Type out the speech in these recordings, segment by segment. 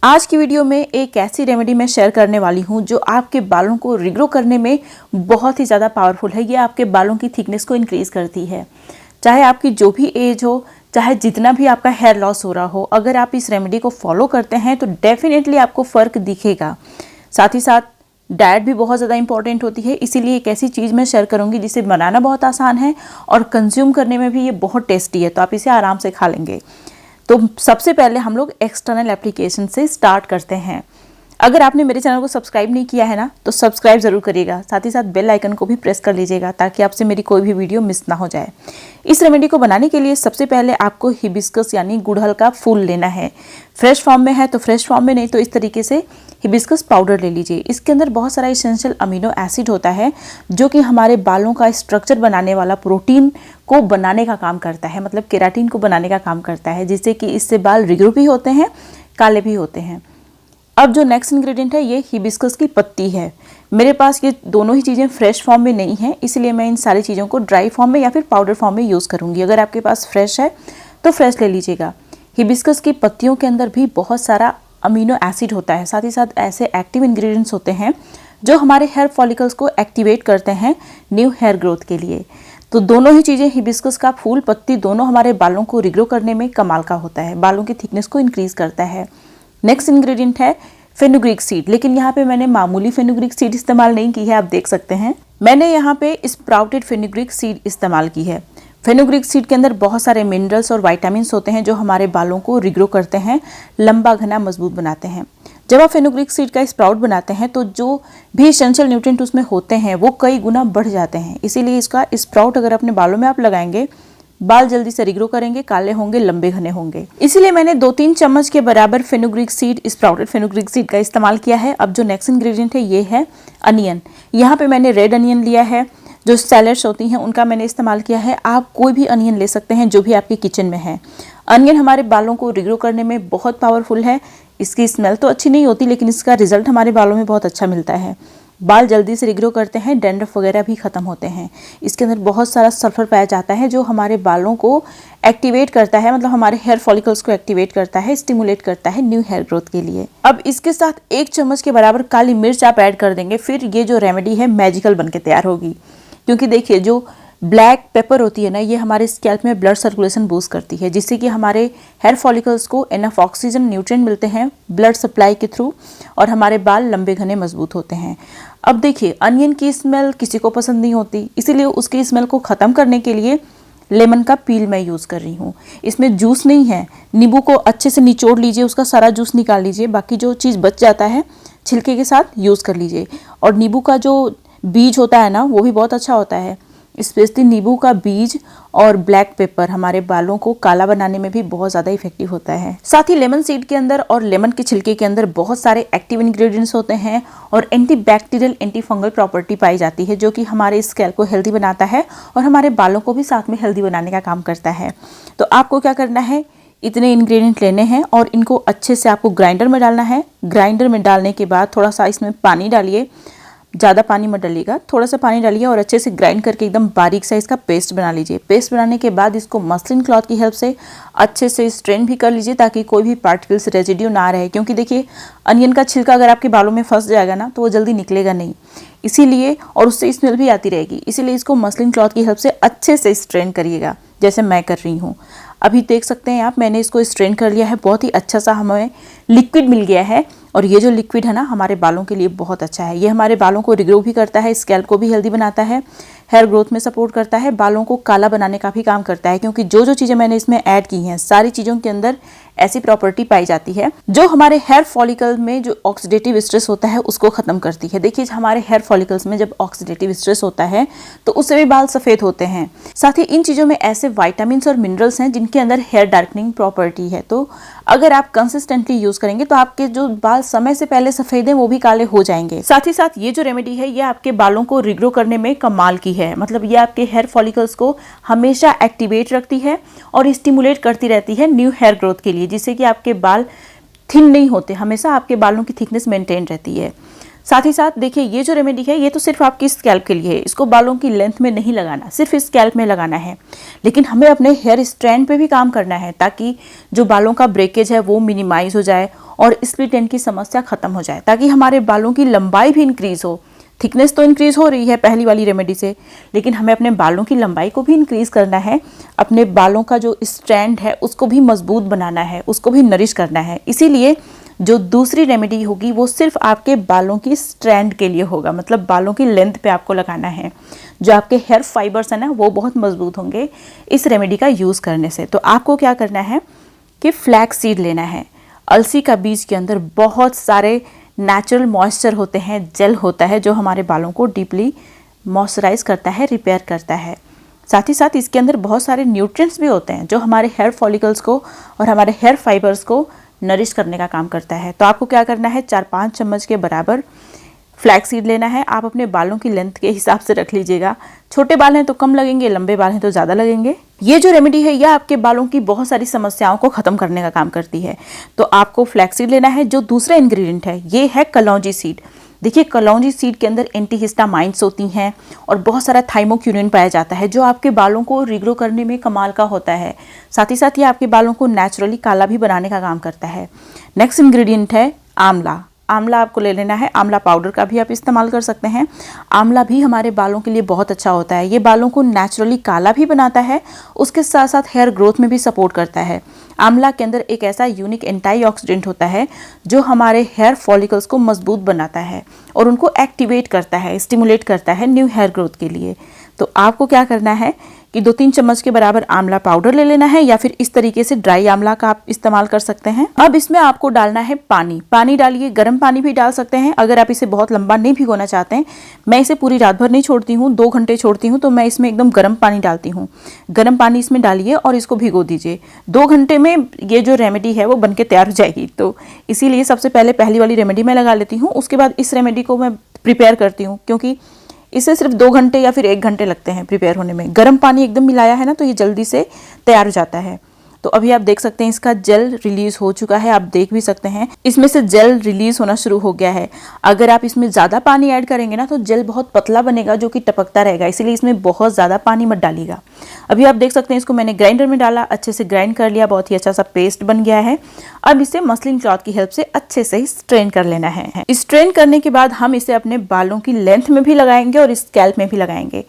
आज की वीडियो में एक ऐसी रेमेडी मैं शेयर करने वाली हूँ जो आपके बालों को रिग्रो करने में बहुत ही ज़्यादा पावरफुल है। ये आपके बालों की थिकनेस को इंक्रीज़ करती है। चाहे आपकी जो भी एज हो, चाहे जितना भी आपका हेयर लॉस हो रहा हो, अगर आप इस रेमेडी को फॉलो करते हैं तो डेफिनेटली आपको फ़र्क दिखेगा। साथ ही साथ डाइट भी बहुत ज़्यादा इंपॉर्टेंट होती है, इसीलिए एक ऐसी चीज़ मैं शेयर करूँगी जिसे बनाना बहुत आसान है और कंज्यूम करने में भी ये बहुत टेस्टी है, तो आप इसे आराम से खा लेंगे। तो सबसे पहले हम लोग एक्सटर्नल एप्लीकेशन से स्टार्ट करते हैं। अगर आपने मेरे चैनल को सब्सक्राइब नहीं किया है ना, तो सब्सक्राइब ज़रूर करिएगा। साथ ही साथ बेल आइकन को भी प्रेस कर लीजिएगा ताकि आपसे मेरी कोई भी वीडियो मिस ना हो जाए। इस रेमेडी को बनाने के लिए सबसे पहले आपको हिबिस्कस यानी गुड़हल का फूल लेना है। फ्रेश फॉर्म में है तो फ्रेश फॉर्म में, नहीं तो इस तरीके से हिबिस्कस पाउडर ले लीजिए। इसके अंदर बहुत सारा इसेंशियल अमीनो एसिड होता है जो कि हमारे बालों का स्ट्रक्चर बनाने वाला प्रोटीन को बनाने का काम करता है, मतलब केराटिन को बनाने का काम करता है, जिससे कि इससे बाल रिग्रो भी होते हैं, काले भी होते हैं। अब जो नेक्स्ट इंग्रेडिएंट है ये हिबिस्कस की पत्ती है। मेरे पास ये दोनों ही चीज़ें फ्रेश फॉर्म में नहीं है, इसलिए मैं इन सारी चीज़ों को ड्राई फॉर्म में या फिर पाउडर फॉर्म में यूज़ करूँगी। अगर आपके पास फ्रेश है तो फ्रेश ले लीजिएगा। हिबिस्कस की पत्तियों के अंदर भी बहुत सारा अमीनो एसिड होता है, साथ ही साथ ऐसे एक्टिव इंग्रेडिएंट्स होते हैं जो हमारे हेयर फॉलिकल्स को एक्टिवेट करते हैं न्यू हेयर ग्रोथ के लिए। तो दोनों ही चीज़ें, हिबिस्कस का फूल, पत्ती, दोनों हमारे बालों को रिग्रो करने में कमाल का होता है, बालों की थिकनेस को इंक्रीज करता है। नेक्स्ट इंग्रेडिएंट है फेनुग्रीक सीड, लेकिन यहाँ पे मैंने मामूली फेनुग्रीक सीड इस्तेमाल नहीं की है, आप देख सकते हैं। मैंने यहाँ पे स्प्राउटेड फेनुग्रीक सीड इस्तेमाल की है। फेनुग्रीक सीड के अंदर बहुत सारे मिनरल्स और विटामिन्स होते हैं जो हमारे बालों को रिग्रो करते हैं, लंबा, घना, मजबूत बनाते हैं। जब आप फेनुग्रीक सीड का स्प्राउट बनाते हैं तो जो भी एसेंशियल न्यूट्रिएंट उसमें होते हैं वो कई गुना बढ़ जाते हैं। इसीलिए इसका स्प्राउट अगर अपने बालों में आप लगाएंगे, बाल जल्दी से रिग्रो करेंगे, काले होंगे, लंबे घने होंगे। इसीलिए मैंने 2-3 चम्मच के बराबर fenugreek seed, sprouted fenugreek seed का इस्तेमाल किया है। अब जो नेक्स्ट इंग्रेडिएंट है ये है अनियन। यहाँ पे मैंने रेड अनियन लिया है, जो सैलेड्स होती हैं उनका मैंने इस्तेमाल किया है। आप कोई भी अनियन ले सकते हैं जो भी आपके किचन में है। अनियन हमारे बालों को रिग्रो करने में बहुत पावरफुल है। इसकी स्मेल तो अच्छी नहीं होती, लेकिन इसका रिजल्ट हमारे बालों में बहुत अच्छा मिलता है। बाल जल्दी से रिग्रो करते हैं, डैंड्रफ वगैरह भी खत्म होते हैं। इसके अंदर बहुत सारा सल्फर पाया जाता है जो हमारे बालों को एक्टिवेट करता है, मतलब हमारे हेयर फॉलिकल्स को एक्टिवेट करता है, स्टिमुलेट करता है न्यू हेयर ग्रोथ के लिए। अब इसके साथ 1 चम्मच के बराबर काली मिर्च आप ऐड कर देंगे, फिर ये जो रेमेडी है मैजिकल बन के तैयार होगी। क्योंकि देखिए, जो ब्लैक पेपर होती है ना, ये हमारे स्कैल्प में ब्लड सर्कुलेशन बूस्ट करती है, जिससे कि हमारे हेयर फॉलिकल्स को इनफ ऑक्सीजन, न्यूट्रिएंट मिलते हैं ब्लड सप्लाई के थ्रू, और हमारे बाल लंबे घने मजबूत होते हैं। अब देखिए, अनियन की स्मेल किसी को पसंद नहीं होती, इसीलिए उसकी स्मेल को ख़त्म करने के लिए लेमन का पील मैं यूज़ कर रही हूँ। इसमें जूस नहीं है। नींबू को अच्छे से निचोड़ लीजिए, उसका सारा जूस निकाल लीजिए, बाकी जो चीज़ बच जाता है छिलके के साथ यूज़ कर लीजिए। और नींबू का जो बीज होता है ना, वो भी बहुत अच्छा होता है। स्पेशली नींबू का बीज और ब्लैक पेपर हमारे बालों को काला बनाने में भी बहुत ज़्यादा इफेक्टिव होता है। साथ ही लेमन सीड के अंदर और लेमन के छिलके के अंदर बहुत सारे एक्टिव इंग्रेडिएंट्स होते हैं और anti bacterial, anti fungal property पाई जाती है, जो कि हमारे स्कैल्प को हेल्दी बनाता है और हमारे बालों को भी साथ में हेल्दी बनाने का काम करता है। तो आपको क्या करना है, इतने इंग्रेडिएंट लेने हैं और इनको अच्छे से आपको ग्राइंडर में डालना है। ग्राइंडर में डालने के बाद थोड़ा सा इसमें पानी डालिए, ज़्यादा पानी मत डालिएगा, थोड़ा सा पानी डालिए और अच्छे से ग्राइंड करके एकदम बारीक साइज़ का पेस्ट बना लीजिए। पेस्ट बनाने के बाद इसको मसलिन क्लॉथ की हेल्प से अच्छे से स्ट्रेन भी कर लीजिए ताकि कोई भी पार्टिकल्स, रेजिड्यू ना रहे। क्योंकि देखिए, अनियन का छिलका अगर आपके बालों में फंस जाएगा ना तो वो जल्दी निकलेगा नहीं, इसीलिए, और उससे स्मेल भी आती रहेगी। इसीलिए इसको मसलिन क्लॉथ की हेल्प से अच्छे से स्ट्रेन करिएगा, जैसे मैं कर रही हूँ। अभी देख सकते हैं आप, मैंने इसको स्ट्रेन कर लिया है। बहुत ही अच्छा सा हमें लिक्विड मिल गया है और ये जो लिक्विड है ना, हमारे बालों के लिए बहुत अच्छा है। ये हमारे बालों को रिग्रो भी करता है, स्कैल्प को भी हेल्दी बनाता है, हेयर ग्रोथ में सपोर्ट करता है, बालों को काला बनाने का भी काम करता है। क्योंकि जो जो चीज़ें मैंने इसमें ऐड की हैं, सारी चीज़ों के अंदर ऐसी प्रॉपर्टी पाई जाती है जो हमारे हेयर फॉलिकल में जो ऑक्सीडेटिव स्ट्रेस होता है उसको ख़त्म करती है। देखिए, हमारे हेयर फॉलिकल्स में जब ऑक्सीडेटिव स्ट्रेस होता है तो उससे भी बाल सफ़ेद होते हैं। साथ ही इन चीज़ों में ऐसे विटामिन्स और मिनरल्स हैं जिनके अंदर हेयर डार्कनिंग प्रॉपर्टी है। तो अगर आप कंसिस्टेंटली यूज़ करेंगे तो आपके जो बाल समय से पहले सफ़ेद हैं वो भी काले हो जाएंगे। साथ ही साथ ये जो रेमेडी है ये आपके बालों को रिग्रो करने में कमाल की है, मतलब ये आपके हेयर फॉलिकल्स को हमेशा एक्टिवेट रखती है और स्टिमुलेट करती रहती है न्यू हेयर ग्रोथ के लिए, जिससे कि आपके बाल थिन नहीं होते, हमेशा आपके बालों की थिकनेस मेंटेन रहती है। साथ ही साथ देखिए ये जो रेमेडी है ये तो सिर्फ आपकी स्कैल्प के लिए है, इसको बालों की लेंथ में नहीं लगाना, सिर्फ स्कैल्प में लगाना है। लेकिन हमें अपने हेयर स्ट्रैंड पे भी काम करना है ताकि जो बालों का ब्रेकेज है वो मिनिमाइज हो जाए और स्प्लिट एंड की समस्या खत्म हो जाए, ताकि हमारे बालों की लंबाई भी इंक्रीज हो। थिकनेस तो इंक्रीज हो रही है पहली वाली रेमेडी से, लेकिन हमें अपने बालों की लंबाई को भी इंक्रीज करना है, अपने बालों का जो स्ट्रैंड है उसको भी मजबूत बनाना है, उसको भी नरिश करना है। इसीलिए जो दूसरी रेमेडी होगी वो सिर्फ आपके बालों की स्ट्रैंड के लिए होगा, मतलब बालों की लेंथ पे आपको लगाना है। जो आपके हेयर फाइबर्स है ना वो बहुत मजबूत होंगे इस रेमेडी का यूज़ करने से। तो आपको क्या करना है कि फ्लैक्स सीड लेना है। अलसी का बीज के अंदर बहुत सारे नेचुरल मॉइस्चर होते हैं, जेल होता है जो हमारे बालों को डीपली मॉइस्चराइज करता है, रिपेयर करता है। साथ ही साथ इसके अंदर बहुत सारे न्यूट्रिएंट्स भी होते हैं जो हमारे हेयर फॉलिकल्स को और हमारे हेयर फाइबर्स को नरिश करने का काम करता है। तो आपको क्या करना है, 4-5 चम्मच के बराबर फ्लैक्स सीड लेना है। आप अपने बालों की लेंथ के हिसाब से रख लीजिएगा, छोटे बाल हैं तो कम लगेंगे, लंबे बाल हैं तो ज़्यादा लगेंगे। ये जो रेमेडी है यह आपके बालों की बहुत सारी समस्याओं को खत्म करने का काम करती है। तो आपको फ्लैक्स सीड लेना है। जो दूसरा इंग्रेडिएंट है ये है कलौंजी सीड। देखिए कलौंजी सीड के अंदर एंटीहिस्टामाइंस होती हैं और बहुत सारा थाइमोक्यूरिन पाया जाता है जो आपके बालों को रिग्रो करने में कमाल का होता है। साथ ही साथ ये आपके बालों को नेचुरली काला भी बनाने का काम करता है। नेक्स्ट इंग्रेडिएंट है आंवला। आंवला आपको ले लेना है। आंवला पाउडर का भी आप इस्तेमाल कर सकते हैं। आंवला भी हमारे बालों के लिए बहुत अच्छा होता है। ये बालों को नेचुरली काला भी बनाता है, उसके साथ साथ हेयर ग्रोथ में भी सपोर्ट करता है। आंवला के अंदर एक ऐसा यूनिक एंटीऑक्सीडेंट होता है जो हमारे हेयर फॉलिकल्स को मजबूत बनाता है और उनको एक्टिवेट करता है, स्टिमुलेट करता है न्यू हेयर ग्रोथ के लिए। तो आपको क्या करना है कि 2-3 चम्मच के बराबर आंवला पाउडर ले लेना है, या फिर इस तरीके से ड्राई आंवला का आप इस्तेमाल कर सकते हैं। अब इसमें आपको डालना है पानी। पानी डालिए, गर्म पानी भी डाल सकते हैं अगर आप इसे बहुत लंबा नहीं भिगोना चाहते हैं। मैं इसे पूरी रात भर नहीं छोड़ती हूँ, 2 घंटे छोड़ती हूँ, तो मैं इसमें एकदम गर्म पानी डालती हूँ। गर्म पानी इसमें डालिए और इसको भिगो दीजिए। 2 घंटे में ये जो रेमेडी है वो बनके तैयार हो जाएगी। तो इसीलिए सबसे पहले पहली वाली रेमेडी मैं लगा लेती हूँ, उसके बाद इस रेमेडी को मैं प्रिपेयर करती हूँ, क्योंकि इसे सिर्फ 2 घंटे या फिर 1 घंटे लगते हैं प्रिपेयर होने में। गर्म पानी एकदम मिलाया है ना तो ये जल्दी से तैयार हो जाता है। तो अभी आप देख सकते हैं इसका जेल रिलीज हो चुका है, आप देख भी सकते हैं इसमें से जेल रिलीज होना शुरू हो गया है। अगर आप इसमें ज़्यादा पानी ऐड करेंगे ना तो जेल बहुत पतला बनेगा जो कि टपकता रहेगा, इसीलिए इसमें बहुत ज़्यादा पानी मत डालिएगा। अभी आप देख सकते हैं इसको मैंने ग्राइंडर में डाला, अच्छे से ग्राइंड कर लिया, बहुत ही अच्छा सा पेस्ट बन गया है। अब इसे मसलिन क्लॉथ की हेल्प से अच्छे से स्ट्रेन कर लेना है। स्ट्रेन करने के बाद हम इसे अपने बालों की लेंथ में भी लगाएंगे और स्कैल्प में भी लगाएंगे।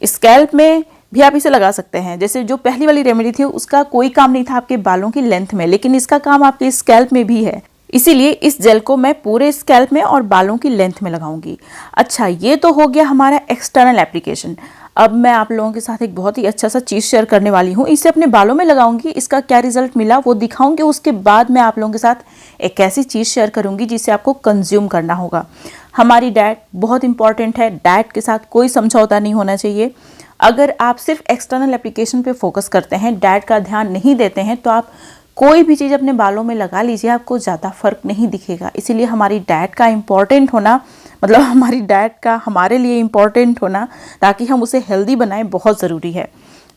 स्कैल्प में भी आप इसे लगा सकते हैं। जैसे जो पहली वाली रेमेडी थी उसका कोई काम नहीं था आपके बालों की लेंथ में, लेकिन इसका काम आपके स्कैल्प में भी है। इसीलिए इस जेल को मैं पूरे स्कैल्प में और बालों की लेंथ में लगाऊंगी। अच्छा, ये तो हो गया हमारा एक्सटर्नल एप्लीकेशन। अब मैं आप लोगों के साथ एक बहुत ही अच्छा सा चीज़ शेयर करने वाली हूँ। इसे अपने बालों में लगाऊंगी, इसका क्या रिजल्ट मिला वो दिखाऊंगी। उसके बाद मैं आप लोगों के साथ एक ऐसी चीज़ शेयर करूंगी जिसे आपको कंज्यूम करना होगा। हमारी डाइट बहुत इंपॉर्टेंट है, डाइट के साथ कोई समझौता नहीं होना चाहिए। अगर आप सिर्फ एक्सटर्नल एप्लीकेशन पे फोकस करते हैं, डाइट का ध्यान नहीं देते हैं, तो आप कोई भी चीज़ अपने बालों में लगा लीजिए, आपको ज़्यादा फर्क नहीं दिखेगा। इसीलिए हमारी डाइट का इम्पॉर्टेंट होना, मतलब हमारी डाइट का हमारे लिए इम्पॉर्टेंट होना, ताकि हम उसे हेल्दी बनाएं, बहुत ज़रूरी है।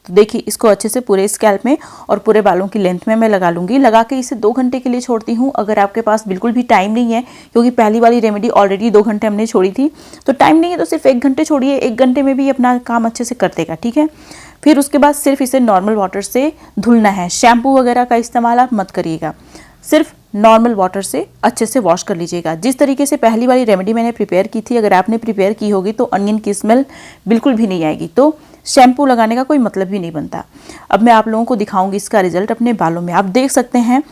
तो देखिए इसको अच्छे से पूरे स्कैल्प में और पूरे बालों की लेंथ में मैं लगा लूँगी। लगा के इसे 2 घंटे के लिए छोड़ती हूँ। अगर आपके पास बिल्कुल भी टाइम नहीं है, क्योंकि पहली वाली रेमेडी ऑलरेडी 2 घंटे हमने छोड़ी थी, तो टाइम नहीं है तो सिर्फ 1 घंटे छोड़िए। 1 घंटे में भी अपना काम अच्छे से कर देगा, ठीक है। फिर उसके बाद सिर्फ इसे नॉर्मल वाटर से धुलना है। शैम्पू वगैरह का इस्तेमाल आप मत करिएगा, सिर्फ नॉर्मल वाटर से अच्छे से वॉश कर लीजिएगा। जिस तरीके से पहली वाली रेमेडी मैंने प्रिपेयर की थी, अगर आपने प्रिपेयर की होगी तो अनियन की स्मेल बिल्कुल भी नहीं आएगी, तो शैम्पू लगाने का कोई मतलब ही नहीं बनता। अब मैं आप लोगों को दिखाऊंगी इसका रिजल्ट अपने बालों में। आप देख सकते हैं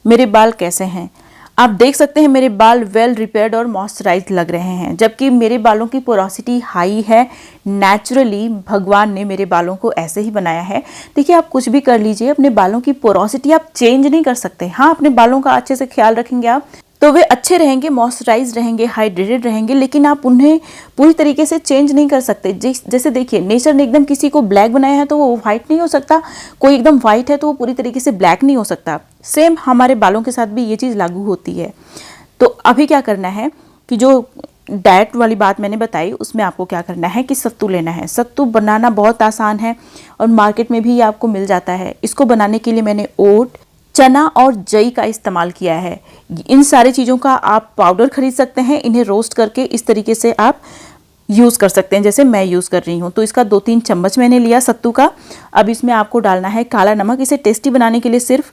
मेरे बाल कैसे हैं। आप देख सकते हैं मेरे बाल वेल रिपेयर्ड और मॉइस्चराइज लग रहे हैं, जबकि मेरे बालों की पोरोसिटी हाई है। नेचुरली भगवान ने मेरे बालों को ऐसे ही बनाया है। देखिए आप कुछ भी कर लीजिए, अपने बालों की पोरोसिटी आप चेंज नहीं कर सकते। हाँ, अपने बालों का अच्छे से ख्याल रखेंगे आप तो वे अच्छे रहेंगे, मॉइस्चराइज रहेंगे, हाइड्रेटेड रहेंगे, लेकिन आप उन्हें पूरी तरीके से चेंज नहीं कर सकते। जैसे देखिए नेचर ने एकदम किसी को ब्लैक बनाया है तो वो वाइट नहीं हो सकता, कोई एकदम वाइट है तो वो पूरी तरीके से ब्लैक नहीं हो सकता। सेम हमारे बालों के साथ भी ये चीज़ लागू होती है। तो अभी क्या करना है कि जो डाइट वाली बात मैंने बताई उसमें आपको क्या करना है कि सत्तू लेना है। सत्तू बनाना बहुत आसान है और मार्केट में भी ये आपको मिल जाता है। इसको बनाने के लिए मैंने ओट, चना और जई का इस्तेमाल किया है। इन सारी चीज़ों का आप पाउडर खरीद सकते हैं, इन्हें रोस्ट करके इस तरीके से आप यूज़ कर सकते हैं जैसे मैं यूज़ कर रही हूँ। तो इसका 2-3 चम्मच मैंने लिया सत्तू का। अब इसमें आपको डालना है काला नमक। इसे टेस्टी बनाने के लिए सिर्फ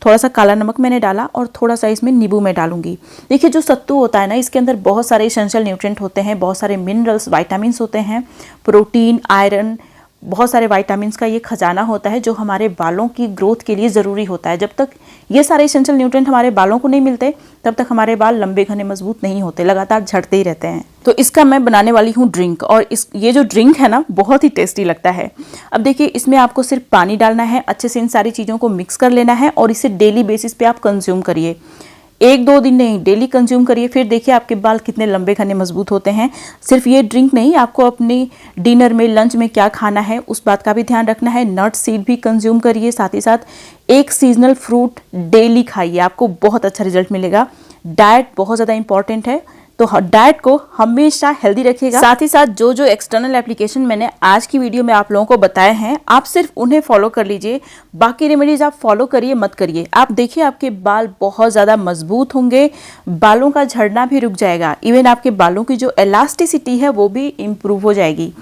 थोड़ा सा काला नमक मैंने डाला और थोड़ा सा इसमें नींबू मैं डालूंगी। देखिए जो सत्तू होता है ना, इसके अंदर बहुत सारे एसेंशियल न्यूट्रिएंट होते हैं, बहुत सारे मिनरल्स, विटामिन्स होते हैं, प्रोटीन, आयरन, बहुत सारे विटामिन्स का ये खजाना होता है जो हमारे बालों की ग्रोथ के लिए ज़रूरी होता है। जब तक ये सारे एसेंशियल न्यूट्रिएंट हमारे बालों को नहीं मिलते तब तक हमारे बाल लंबे घने मजबूत नहीं होते, लगातार झड़ते ही रहते हैं। तो इसका मैं बनाने वाली हूँ ड्रिंक, और ये जो ड्रिंक है ना बहुत ही टेस्टी लगता है। अब देखिए इसमें आपको सिर्फ पानी डालना है, अच्छे से इन सारी चीज़ों को मिक्स कर लेना है और इसे डेली बेसिस पे आप कंज्यूम करिए। 1-2 दिन नहीं, डेली कंज्यूम करिए, फिर देखिए आपके बाल कितने लंबे घने मजबूत होते हैं। सिर्फ ये ड्रिंक नहीं, आपको अपने डिनर में, लंच में क्या खाना है उस बात का भी ध्यान रखना है। नट सीड भी कंज्यूम करिए, साथ ही साथ एक सीजनल फ्रूट डेली खाइए, आपको बहुत अच्छा रिजल्ट मिलेगा। डाइट बहुत ज़्यादा इंपॉर्टेंट है, तो डाइट को हमेशा हेल्दी रखिएगा। साथ ही साथ जो जो एक्सटर्नल एप्लीकेशन मैंने आज की वीडियो में आप लोगों को बताए हैं, आप सिर्फ उन्हें फॉलो कर लीजिए, बाकी रेमेडीज आप फॉलो करिए मत करिए। आप देखिए आपके बाल बहुत ज़्यादा मजबूत होंगे, बालों का झड़ना भी रुक जाएगा, इवन आपके बालों की जो इलास्टिसिटी है वो भी इम्प्रूव हो जाएगी,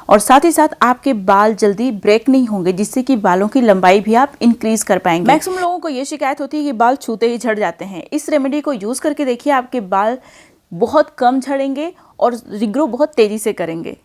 और साथ ही साथ आपके बाल जल्दी ब्रेक नहीं होंगे, जिससे कि बालों की लंबाई भी आप इंक्रीज कर पाएंगे। मैक्सिमम लोगों को ये शिकायत होती है कि बाल छूते ही झड़ जाते हैं। इस रेमेडी को यूज़ करके देखिए, आपके बाल बहुत कम झड़ेंगे और रिग्रो बहुत तेज़ी से करेंगे।